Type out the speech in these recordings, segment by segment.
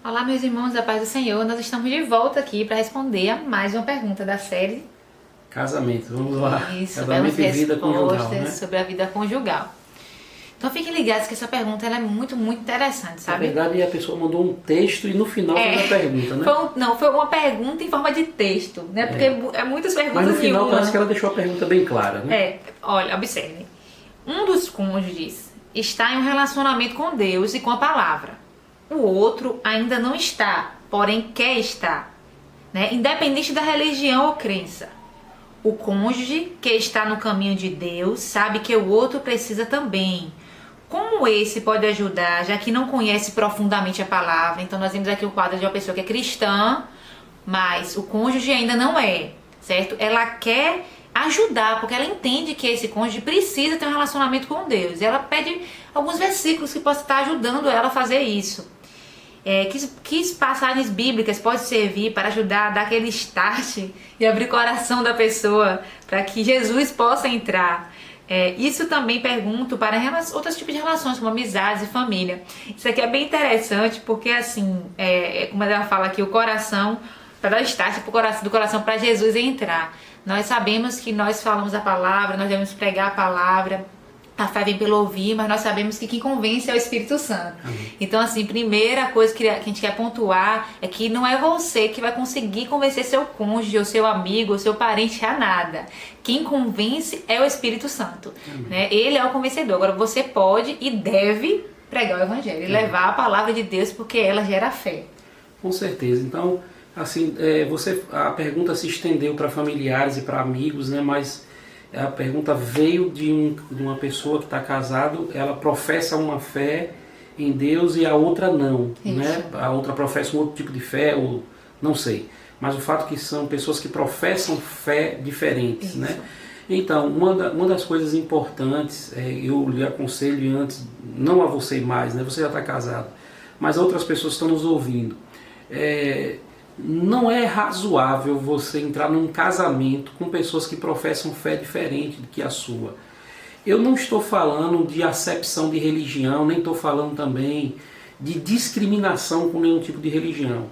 Olá, meus irmãos da paz do Senhor. Nós estamos de volta aqui para responder a mais uma pergunta da série. Casamento, vamos lá. Isso, Casamento e vida conjugal, respostas né? sobre a vida conjugal. Então fiquem ligados que essa pergunta ela é muito interessante, Na sabe? verdade, a pessoa mandou um texto e no final fez a pergunta, né? Foi uma pergunta em forma de texto, né? Porque é muitas perguntas Mas no final em uma. parece que ela deixou a pergunta bem clara, né? Olha, observe. Um dos cônjuges está em um relacionamento com Deus e com a palavra. O outro ainda não está, porém quer estar, né? Independente da religião ou crença. O cônjuge que está no caminho de Deus sabe que o outro precisa também. Como esse pode ajudar, já que não conhece profundamente a palavra? Então nós vemos aqui o quadro de uma pessoa que é cristã, mas o cônjuge ainda não é, certo? Ela quer ajudar, porque ela entende que esse cônjuge precisa ter um relacionamento com Deus. E ela pede alguns versículos que possam estar ajudando ela a fazer isso. Que passagens bíblicas podem servir para ajudar a dar aquele start e abrir o coração da pessoa para que Jesus possa entrar? Isso também pergunto para outros tipos de relações, como amizades e família. Isso aqui é bem interessante porque, assim, como ela fala aqui, o coração, para dar start do coração para Jesus entrar. Nós sabemos que nós falamos a palavra, nós devemos pregar a palavra. A fé vem pelo ouvir, mas nós sabemos que quem convence é o Espírito Santo. Amém. Então, assim, primeira coisa que a gente quer pontuar é que não é você que vai conseguir convencer seu cônjuge, ou seu amigo, ou seu parente a nada. Quem convence é o Espírito Santo. Né? Ele é o convencedor. Agora, você pode e deve pregar o Evangelho e levar a palavra de Deus, porque ela gera fé. Com certeza. Então, assim, a pergunta se estendeu para familiares e para amigos, né? Mas a pergunta veio de uma pessoa que está casado, ela professa uma fé em Deus e a outra não, né? A outra professa um outro tipo de fé, ou não sei. Mas o fato é que são pessoas que professam fé diferentes, isso, né? Então, uma das coisas importantes, eu lhe aconselho antes, não a você mais, né? Você já está casado, mas a outras pessoas que estão nos ouvindo. Não é razoável você entrar num casamento com pessoas que professam fé diferente do que a sua. Eu não estou falando de acepção de religião, nem estou falando também de discriminação com nenhum tipo de religião,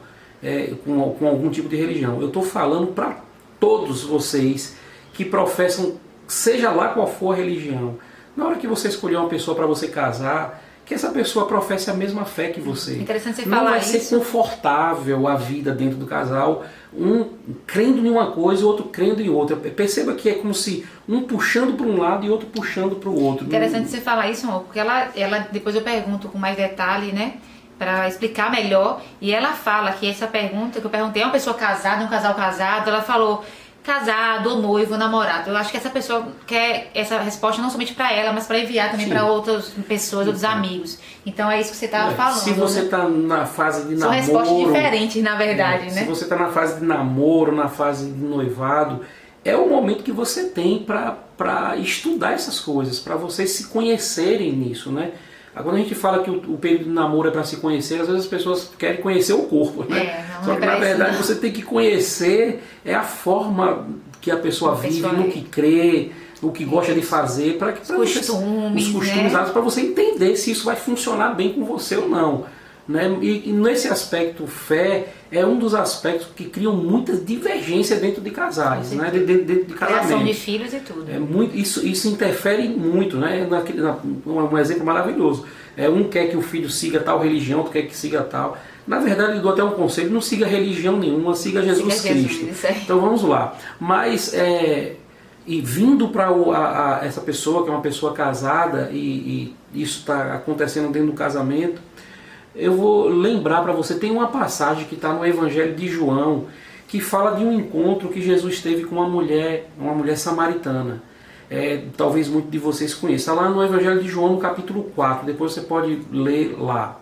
com algum tipo de religião. Eu estou falando para todos vocês que professam, seja lá qual for a religião. Na hora que você escolher uma pessoa para você casar, que essa pessoa professe a mesma fé que você. Interessante você não falar vai isso. ser confortável a vida dentro do casal, um crendo em uma coisa e o outro crendo em outra. Perceba que é como se um puxando para um lado e outro puxando para o outro. Interessante você falar isso, amor, porque ela depois eu pergunto com mais detalhe, né, para explicar melhor, e ela fala que essa pergunta que eu perguntei é uma pessoa casada, um casal casado, ela falou casado, ou noivo, ou namorado. Eu acho que essa pessoa quer essa resposta não somente para ela, mas para enviar também para outras pessoas, outros amigos. Então é isso que você estava falando. Se você está na fase de namoro... São respostas diferentes, na verdade, né? Se você está na fase de namoro, na fase de noivado, é o momento que você tem para estudar essas coisas, para vocês se conhecerem nisso, né? Quando a gente fala que o período de namoro é para se conhecer, às vezes as pessoas querem conhecer o corpo, né? Só que na verdade você tem que conhecer a forma que a pessoa vive, no que crê, o que gosta de fazer, para que os costumes, para você entender se isso vai funcionar bem com você ou não. Né? E nesse aspecto, fé é um dos aspectos que criam muitas divergências dentro de casais, né? dentro de casamento. Criação de filhos e tudo. Isso interfere muito, né? Um exemplo maravilhoso. Um quer que o filho siga tal religião, outro quer que siga tal. Na verdade, eu dou até um conselho: não siga religião nenhuma, siga Jesus Cristo. Então vamos lá. Mas, e vindo para essa pessoa, que é uma pessoa casada, e isso está acontecendo dentro do casamento, eu vou lembrar para você, tem uma passagem que está no Evangelho de João, que fala de um encontro que Jesus teve com uma mulher samaritana. Talvez muitos de vocês conheçam. Está lá no Evangelho de João, no capítulo 4, depois você pode ler lá.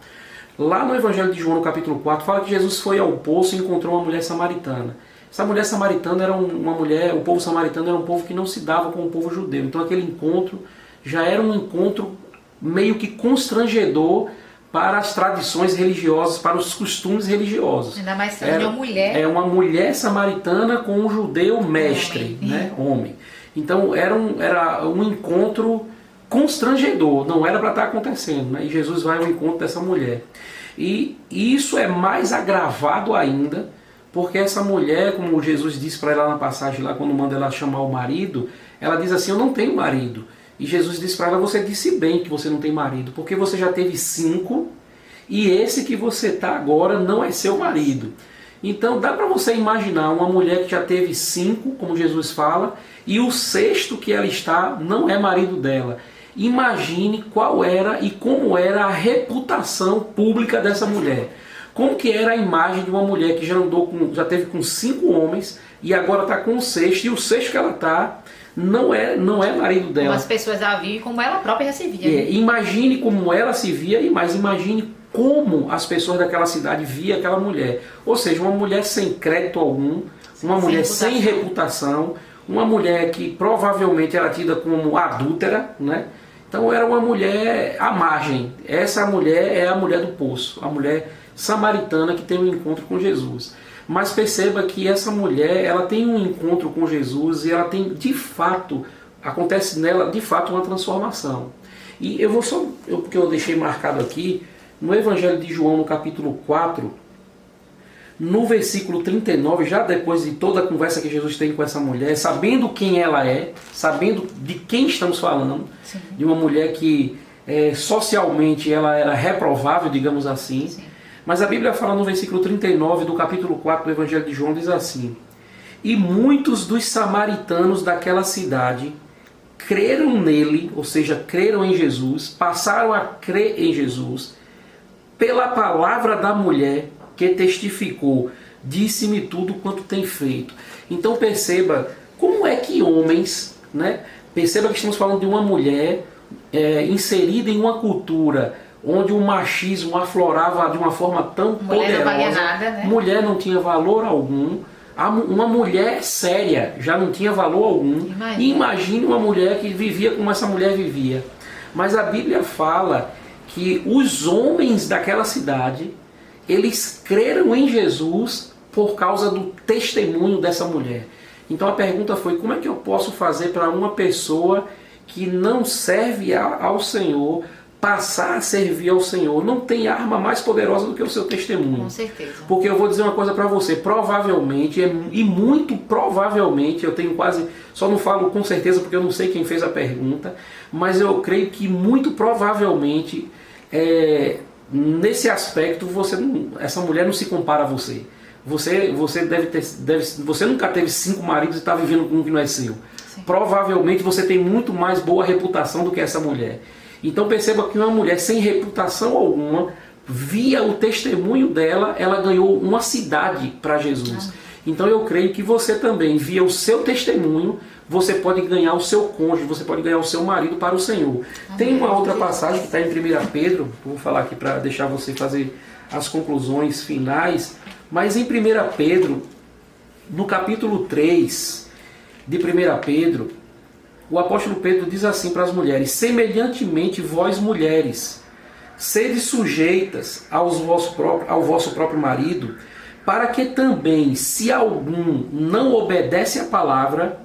Lá no Evangelho de João, no capítulo 4, fala que Jesus foi ao poço e encontrou uma mulher samaritana. Essa mulher samaritana era uma mulher, o povo samaritano era um povo que não se dava com o povo judeu. Então aquele encontro já era um encontro meio que constrangedor para as tradições religiosas, para os costumes religiosos. Ainda mais sendo uma mulher. É uma mulher samaritana com um judeu mestre, homem. Então era um encontro constrangedor, não era para estar acontecendo, né? E Jesus vai ao encontro dessa mulher. E isso é mais agravado ainda, porque essa mulher, como Jesus disse para ela na passagem lá, quando manda ela chamar o marido, ela diz assim, eu não tenho marido. E Jesus disse para ela, você disse bem que você não tem marido, porque você já teve 5, e esse que você está agora não é seu marido. Então dá para você imaginar uma mulher que já teve 5, como Jesus fala, e o 6º que ela está não é marido dela. Imagine qual era e como era a reputação pública dessa mulher. Como que era a imagem de uma mulher que já teve com 5 homens e agora está com o 6º, e o 6º que ela está não é marido dela. Como as pessoas a vivem, como ela própria já se via. Imagine como ela se via, mas imagine como as pessoas daquela cidade via aquela mulher. Ou seja, uma mulher sem crédito algum, uma mulher sem reputação, uma mulher que provavelmente era tida como adúltera, né? Então era uma mulher à margem. Essa mulher é a mulher do poço, a mulher samaritana que tem um encontro com Jesus. Mas perceba que essa mulher, ela tem um encontro com Jesus e ela tem, de fato, acontece nela, de fato, uma transformação. E eu vou só, porque eu deixei marcado aqui, no Evangelho de João, no capítulo 4, no versículo 39, já depois de toda a conversa que Jesus tem com essa mulher, sabendo quem ela é, sabendo de quem estamos falando, sim, de uma mulher que socialmente ela era reprovável, digamos assim, sim, mas a Bíblia fala no versículo 39 do capítulo 4 do Evangelho de João, diz assim, e muitos dos samaritanos daquela cidade creram nele, ou seja, creram em Jesus, passaram a crer em Jesus, pela palavra da mulher que testificou, disse-me tudo quanto tem feito. Então perceba como é que homens, né? Perceba que estamos falando de uma mulher inserida em uma cultura onde o machismo aflorava de uma forma tão poderosa. Não valia nada, né? Mulher não tinha valor algum. Uma mulher séria já não tinha valor algum. Imagine uma mulher que vivia como essa mulher vivia. Mas a Bíblia fala que os homens daquela cidade, eles creram em Jesus por causa do testemunho dessa mulher. Então a pergunta foi, como é que eu posso fazer para uma pessoa que não serve ao Senhor, passar a servir ao Senhor? Não tem arma mais poderosa do que o seu testemunho. Com certeza. Porque eu vou dizer uma coisa para você, provavelmente, e muito provavelmente, eu tenho quase, só não falo com certeza porque eu não sei quem fez a pergunta, mas eu creio que muito provavelmente, nesse aspecto, essa mulher não se compara a você. Você você nunca teve 5 maridos e está vivendo com um que não é seu. Sim. Provavelmente você tem muito mais boa reputação do que essa mulher. Então perceba que uma mulher sem reputação alguma, via o testemunho dela, ela ganhou uma cidade para Jesus. Então eu creio que você também, via o seu testemunho, você pode ganhar o seu cônjuge, você pode ganhar o seu marido para o Senhor. Amém. Tem uma outra passagem que está em 1 Pedro, vou falar aqui para deixar você fazer as conclusões finais, mas em 1 Pedro, no capítulo 3 de 1 Pedro, o apóstolo Pedro diz assim para as mulheres, semelhantemente vós mulheres, sede sujeitas ao vosso próprio marido, para que também, se algum não obedece à palavra,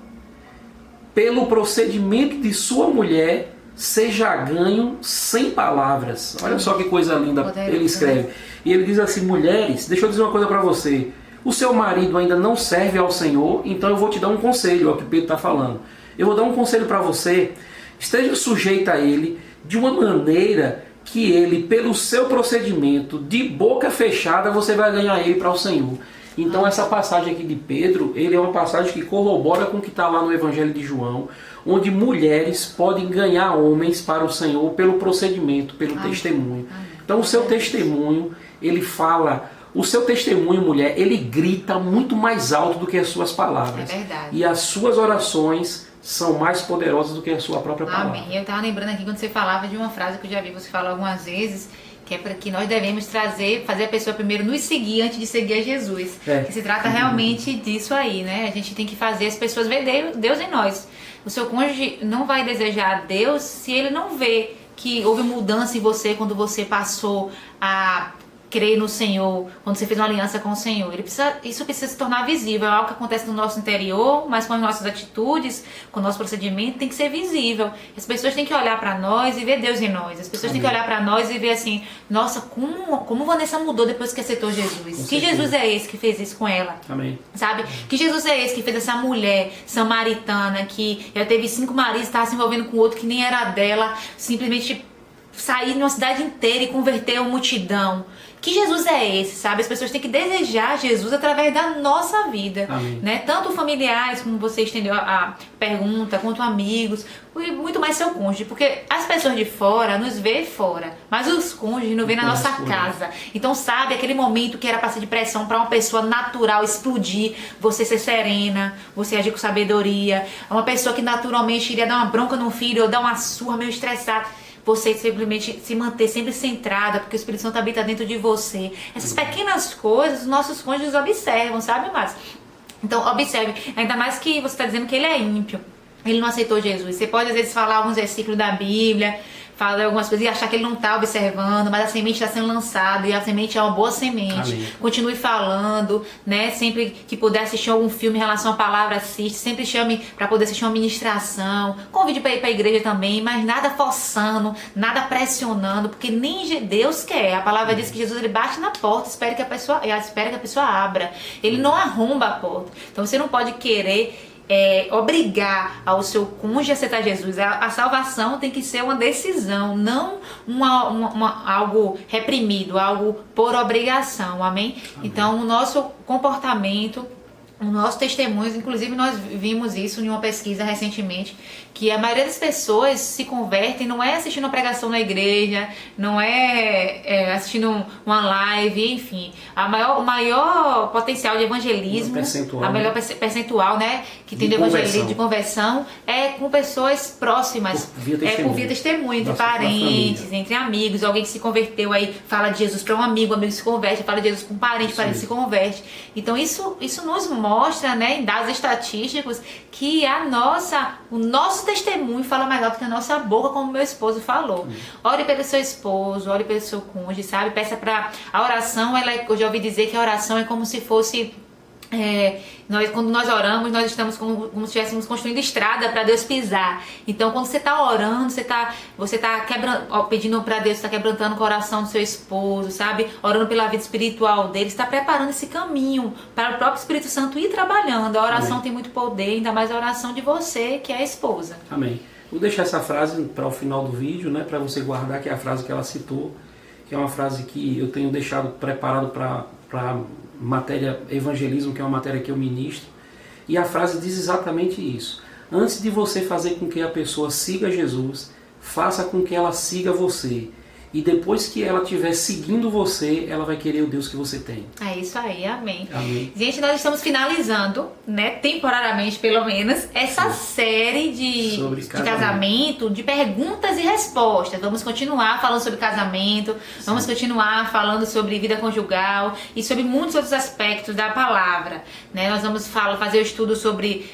pelo procedimento de sua mulher, seja ganho sem palavras. Olha só que coisa linda ele escreve. E ele diz assim, mulheres, deixa eu dizer uma coisa para você, o seu marido ainda não serve ao Senhor, então eu vou te dar um conselho, é o que Pedro está falando. Eu vou dar um conselho para você, esteja sujeita a ele de uma maneira que ele, pelo seu procedimento, de boca fechada, você vai ganhar ele para o Senhor. Então essa passagem aqui de Pedro, ele é uma passagem que corrobora com o que está lá no Evangelho de João, onde mulheres podem ganhar homens para o Senhor pelo procedimento, pelo testemunho. Então o seu testemunho, ele fala, o seu testemunho, mulher, ele grita muito mais alto do que as suas palavras. É verdade. E as suas orações são mais poderosas do que a sua própria palavra. Amém. Eu estava lembrando aqui quando você falava de uma frase que eu já vi você falar algumas vezes, que é para que nós devemos fazer a pessoa primeiro nos seguir antes de seguir a Jesus. Que se trata realmente disso aí, né? A gente tem que fazer as pessoas ver Deus em nós. O seu cônjuge não vai desejar Deus se ele não vê que houve mudança em você quando você passou a crer no Senhor, quando você fez uma aliança com o Senhor. Isso precisa se tornar visível. É algo que acontece no nosso interior, mas com as nossas atitudes, com o nosso procedimento, tem que ser visível. As pessoas têm que olhar para nós e ver Deus em nós. As pessoas têm que olhar para nós e ver assim, nossa, como Vanessa mudou depois que aceitou Jesus. Que Jesus é esse que fez isso com ela? Amém. Sabe? Que Jesus é esse que fez essa mulher samaritana que já teve 5 maridos, estava se envolvendo com outro que nem era dela, simplesmente sair numa cidade inteira e converter uma multidão. Que Jesus é esse, sabe? As pessoas têm que desejar Jesus através da nossa vida, né? Tanto familiares, como você estendeu a pergunta, quanto amigos, e muito mais seu cônjuge, porque as pessoas de fora nos vê fora, mas os cônjuges nos vê na nossa casa. Então, sabe, aquele momento que era pra ser de pressão para uma pessoa natural explodir, você ser serena, você agir com sabedoria, uma pessoa que naturalmente iria dar uma bronca no filho ou dar uma surra meio estressada, você simplesmente se manter sempre centrada, porque o Espírito Santo habita dentro de você. Essas pequenas coisas, os nossos cônjuges observam, sabe, Márcio? Então, observe. Ainda mais que você está dizendo que ele é ímpio. Ele não aceitou Jesus. Você pode, às vezes, falar alguns versículos da Bíblia, falar algumas coisas e achar que ele não está observando, mas a semente está sendo lançada e a semente é uma boa semente. Amém. Continue falando, né? Sempre que puder assistir algum filme em relação à palavra, assiste. Sempre chame para poder assistir uma ministração. Convide para ir para a igreja também, mas nada forçando, nada pressionando, porque nem Deus quer. A palavra diz que Jesus ele bate na porta, espera que a pessoa abra. Ele não arromba a porta. Então você não pode querer obrigar ao seu cônjuge a aceitar Jesus. A salvação tem que ser uma decisão, não algo reprimido, algo por obrigação, amém? Então o nosso comportamento, o nosso testemunho, inclusive nós vimos isso em uma pesquisa recentemente, que a maioria das pessoas se convertem, não é assistindo uma pregação na igreja, não é assistindo uma live, enfim. O maior potencial de evangelismo, a melhor percentual, né, que tem de evangelismo, de conversão, é com pessoas próximas, por via testemunho, entre parentes, entre amigos, alguém que se converteu aí fala de Jesus para um amigo se converte, fala de Jesus com um parente se converte. Então isso nos mostra, né, em dados estatísticos, que o nosso testemunho fala mais alto que a nossa boca, como meu esposo falou. Ore pelo seu esposo, ore pelo seu cônjuge, sabe? Peça para a oração, eu já ouvi dizer que a oração é como se fosse quando nós oramos, nós estamos como se estivéssemos construindo estrada para Deus pisar. Então, quando você está orando, você está pedindo para Deus, está quebrantando o coração do seu esposo, sabe? Orando pela vida espiritual dele, está preparando esse caminho para o próprio Espírito Santo ir trabalhando. A oração tem muito poder, ainda mais a oração de você, que é a esposa. Amém. Vou deixar essa frase para o final do vídeo, né, para você guardar, que é a frase que ela citou, que é uma frase que eu tenho deixado preparado para matéria evangelismo, que é uma matéria que eu ministro, e a frase diz exatamente isso. Antes de você fazer com que a pessoa siga Jesus, faça com que ela siga você. E depois que ela estiver seguindo você, ela vai querer o Deus que você tem. É isso aí, amém. Amém. Gente, nós estamos finalizando, né, temporariamente pelo menos, essa série de casamento, de perguntas e respostas. Vamos continuar falando sobre casamento, vamos continuar falando sobre vida conjugal e sobre muitos outros aspectos da palavra, né? Nós vamos fazer o estudo sobre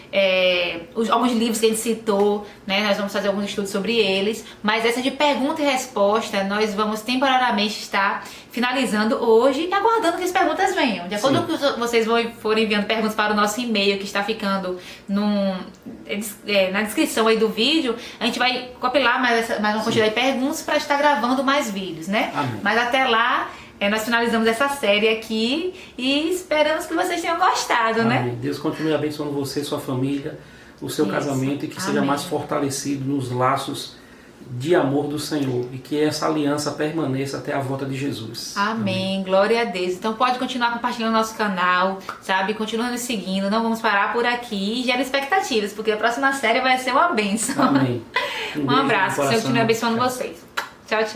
alguns livros que a gente citou, né? Nós vamos fazer alguns estudos sobre eles, mas essa de pergunta e resposta, nós vamos temporariamente estar finalizando hoje e aguardando que as perguntas venham. De acordo com que vocês forem enviando perguntas para o nosso e-mail, que está ficando na descrição aí do vídeo, a gente vai compilar mais uma quantidade de perguntas para estar gravando mais vídeos, né? Amém. Mas até lá, nós finalizamos essa série aqui e esperamos que vocês tenham gostado, Amém. né? Deus continue abençoando você, sua família, o seu casamento, e que seja mais fortalecido nos laços de amor do Senhor, e que essa aliança permaneça até a volta de Jesus. Amém. Glória a Deus. Então pode continuar compartilhando nosso canal, sabe? Continua nos seguindo. Não vamos parar por aqui e gera expectativas, porque a próxima série vai ser uma bênção. Amém. Um abraço. Senhor continue abençoando vocês. Tchau, tchau.